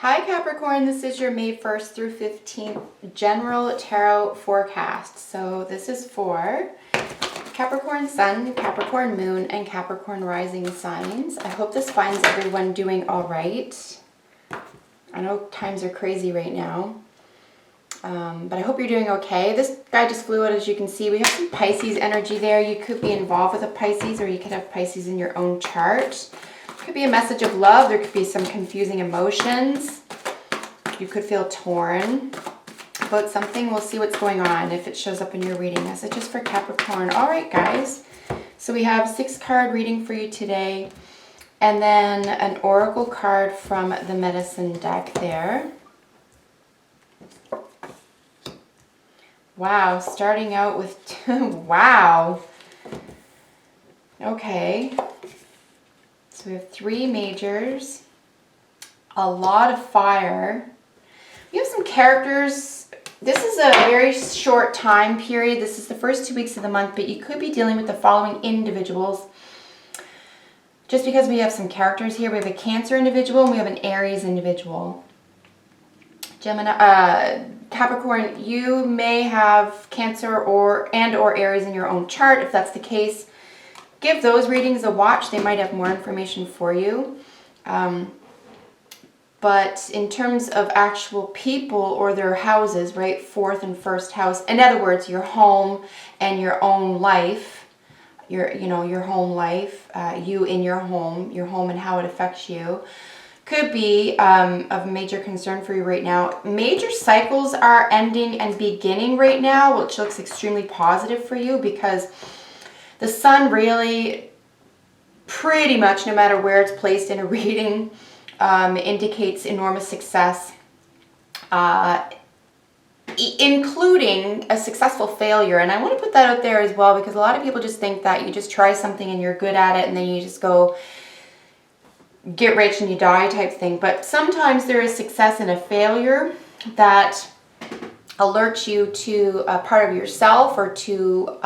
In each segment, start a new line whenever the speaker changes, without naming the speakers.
Hi Capricorn, this is your May 1st through 15th general tarot forecast. So this is for Capricorn Sun, Capricorn Moon, and Capricorn Rising signs. I hope this finds everyone doing all right. I know times are crazy right now, but I hope you're doing okay. This guy just flew out, as you can see. We have some Pisces energy there. You could be involved with a Pisces, or you could have Pisces in your own chart. Could be a message of love. There could be some confusing emotions. You could feel torn about something. We'll see what's going on if it shows up in your reading. Messages for Capricorn. All right, guys. So we have a 6-card reading for you today, and then an oracle card from the medicine deck there. Wow, starting out with wow. Okay. So we have 3 majors, a lot of fire. We have some characters. This is a very short time period. This is the first 2 weeks of the month, but you could be dealing with the following individuals. Just because we have some characters here, we have a Cancer individual and we have an Aries individual. Capricorn, you may have Cancer or Aries in your own chart. If that's the case, give those readings a watch. They might have more information for you. But in terms of actual people or their houses, right? 4th and 1st house. In other words, your home and your own life. Your home life. You in your home and how it affects you. Could be of major concern for you right now. Major cycles are ending and beginning right now, which looks extremely positive for you because the sun really, pretty much, no matter where it's placed in a reading, indicates enormous success, including a successful failure. And I want to put that out there as well, because a lot of people just think that you just try something and you're good at it and then you just go get rich and you die type thing. But sometimes there is success in a failure that alerts you to a part of yourself or to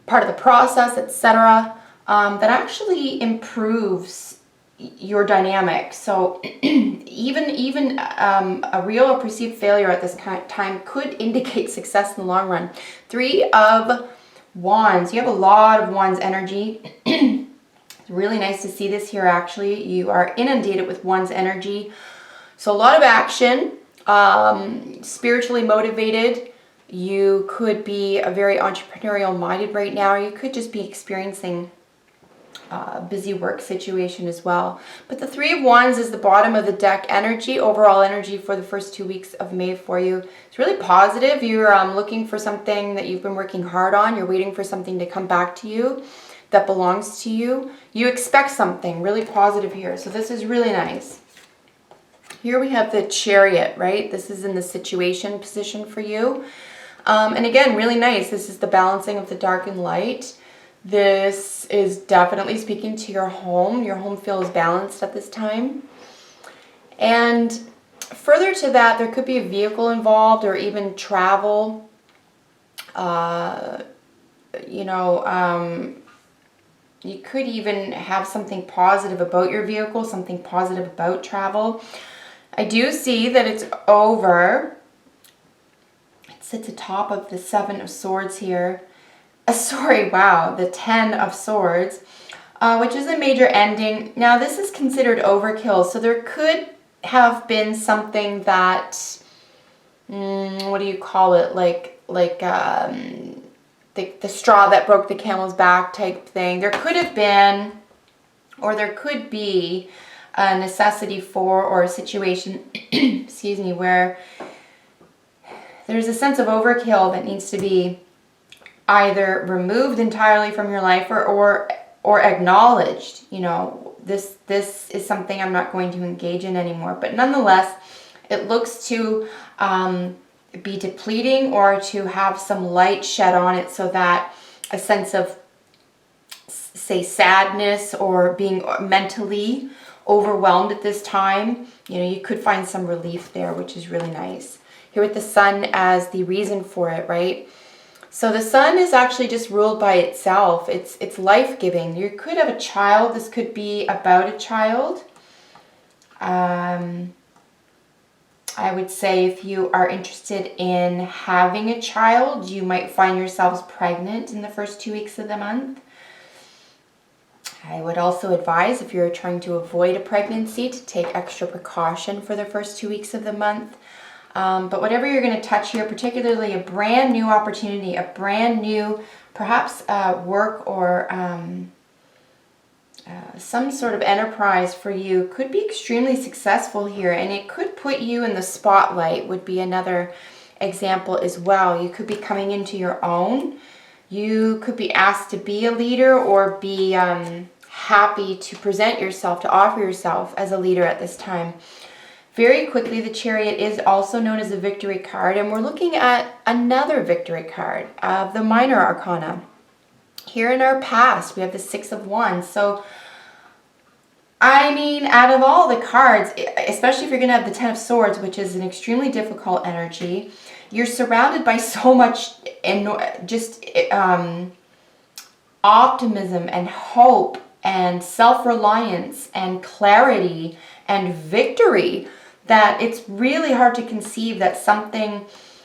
part of the process, etc., that actually improves your dynamic. So even a real or perceived failure at this time could indicate success in the long run. 3 of Wands. You have a lot of Wands energy. It's really nice to see this here, actually. You are inundated with Wands energy. So a lot of action, spiritually motivated. You could be a very entrepreneurial minded right now. Or you could just be experiencing a busy work situation as well. But the 3 of Wands is the bottom of the deck energy, overall energy for the first 2 weeks of May for you. It's really positive. You're looking for something that you've been working hard on. You're waiting for something to come back to you that belongs to you. You expect something really positive here. So this is really nice. Here we have the Chariot, right? This is in the situation position for you. And again, really nice. This is the balancing of the dark and light. This is definitely speaking to your home. Your home feels balanced at this time. And further to that, there could be a vehicle involved or even travel. You could even have something positive about your vehicle, something positive about travel. I do see that it's over. It sits atop of the 7 of Swords here. The 10 of Swords, which is a major ending. Now, this is considered overkill, so there could have been something that, what do you call it, the straw that broke the camel's back type thing. There could have been, or there could be, a necessity for, or a situation, excuse me, where there's a sense of overkill that needs to be either removed entirely from your life or acknowledged. This is something I'm not going to engage in anymore. But nonetheless, it looks to be depleting or to have some light shed on it, so that a sense of, say, sadness or being mentally overwhelmed at this time, you could find some relief there, which is really nice. Here with the Sun as the reason for it, right? So the Sun is actually just ruled by itself. It's life-giving. You could have a child. This could be about a child. I would say if you are interested in having a child, you might find yourselves pregnant in the first 2 weeks of the month. I would also advise, if you're trying to avoid a pregnancy, to take extra precaution for the first 2 weeks of the month. But whatever you're going to touch here, particularly a brand new opportunity, a brand new, perhaps work or some sort of enterprise for you, could be extremely successful here, and it could put you in the spotlight, would be another example as well. You could be coming into your own. You could be asked to be a leader, or be happy to present yourself, to offer yourself as a leader at this time. Very quickly, the Chariot is also known as a victory card, and we're looking at another victory card of the minor arcana. Here in our past, we have the Six of Wands. So, I mean, out of all the cards, especially if you're going to have the Ten of Swords, which is an extremely difficult energy, you're surrounded by so much optimism and hope and self-reliance and clarity and victory, that it's really hard to conceive that something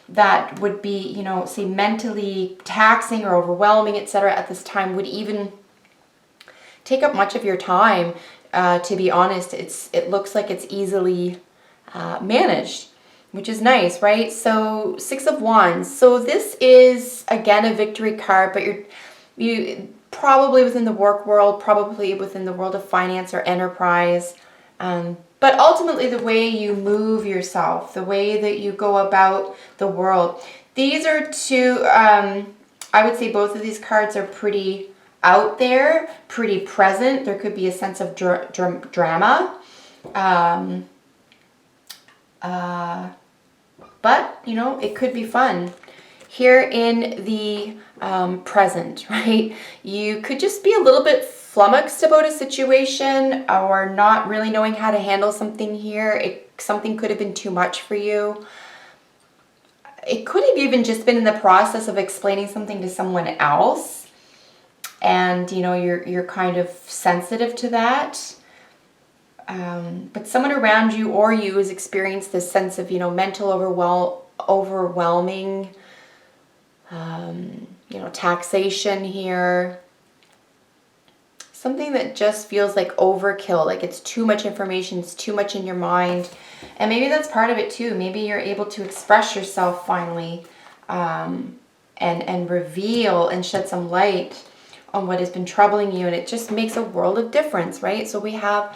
that would be, you know, say mentally taxing or overwhelming, etc., at this time would even take up much of your time. To be honest, it looks like it's easily managed, which is nice, right? So Six of Wands. So this is again a victory card, but you probably within the work world, probably within the world of finance or enterprise. But ultimately, the way you move yourself, the way that you go about the world. These are two, I would say both of these cards are pretty out there, pretty present. There could be a sense of drama. But, you know, it could be fun. Here in the present, right? You could just be a little bit flummoxed about a situation, or not really knowing how to handle something here. Something could have been too much for you. It could have even just been in the process of explaining something to someone else, and you know you're kind of sensitive to that. But someone around you or you has experienced this sense of, you know, mental overwhelming, you know, taxation here. Something that just feels like overkill, like it's too much information, it's too much in your mind. And maybe that's part of it too. Maybe you're able to express yourself finally, and reveal and shed some light on what has been troubling you. And it just makes a world of difference, right? So we have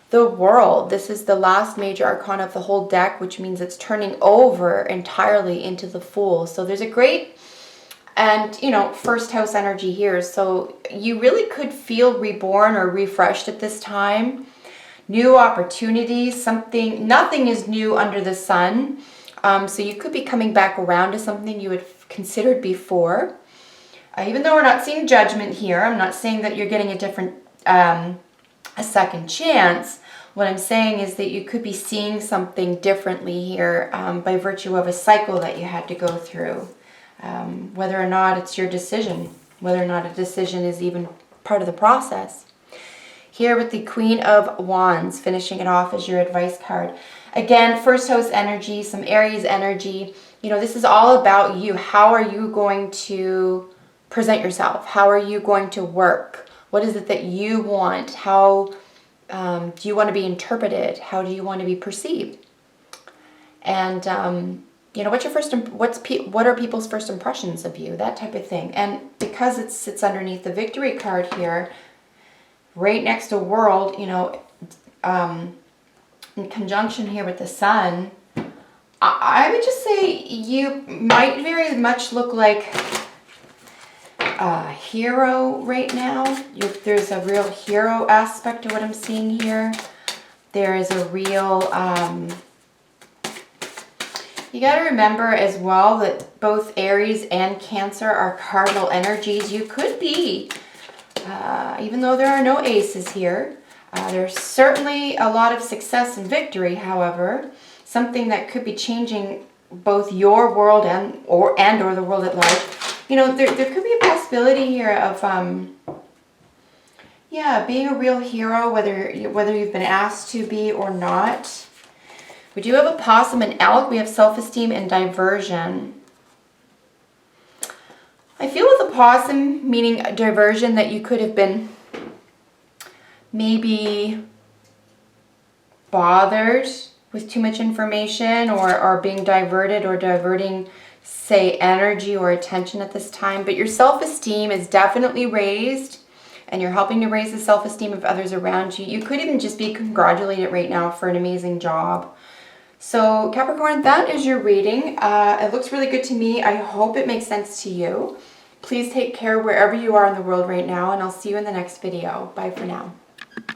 the World. This is the last major arcana of the whole deck, which means it's turning over entirely into the Fool. So there's a great, and, you know, first house energy here. So you really could feel reborn or refreshed at this time. New opportunities, nothing is new under the sun. So you could be coming back around to something you had considered before. Even though we're not seeing judgment here, I'm not saying that you're getting a second chance. What I'm saying is that you could be seeing something differently here by virtue of a cycle that you had to go through. Whether or not it's your decision, whether or not a decision is even part of the process. Here with the Queen of Wands, finishing it off as your advice card. Again, first house energy, some Aries energy. You know, this is all about you. How are you going to present yourself? How are you going to work? What is it that you want? How do you want to be interpreted? How do you want to be perceived? And you know, what are people's first impressions of you? That type of thing. And because it sits underneath the victory card here, right next to World, you know, in conjunction here with the Sun, I would just say you might very much look like a hero right now. There's a real hero aspect to what I'm seeing here. There is a real, you got to remember as well that both Aries and Cancer are cardinal energies. You could be, even though there are no aces here, there's certainly a lot of success and victory, however, something that could be changing both your world and or the world at large. You know, there could be a possibility here of, yeah, being a real hero, whether you've been asked to be or not. We do have a possum and elk. We have self-esteem and diversion. I feel with a possum, meaning diversion, that you could have been maybe bothered with too much information, or being diverted or diverting, say, energy or attention at this time. But your self-esteem is definitely raised, and you're helping to raise the self-esteem of others around you. You could even just be congratulated right now for an amazing job. So Capricorn, that is your reading. It looks really good to me. I hope it makes sense to you. Please take care wherever you are in the world right now, and I'll see you in the next video. Bye for now.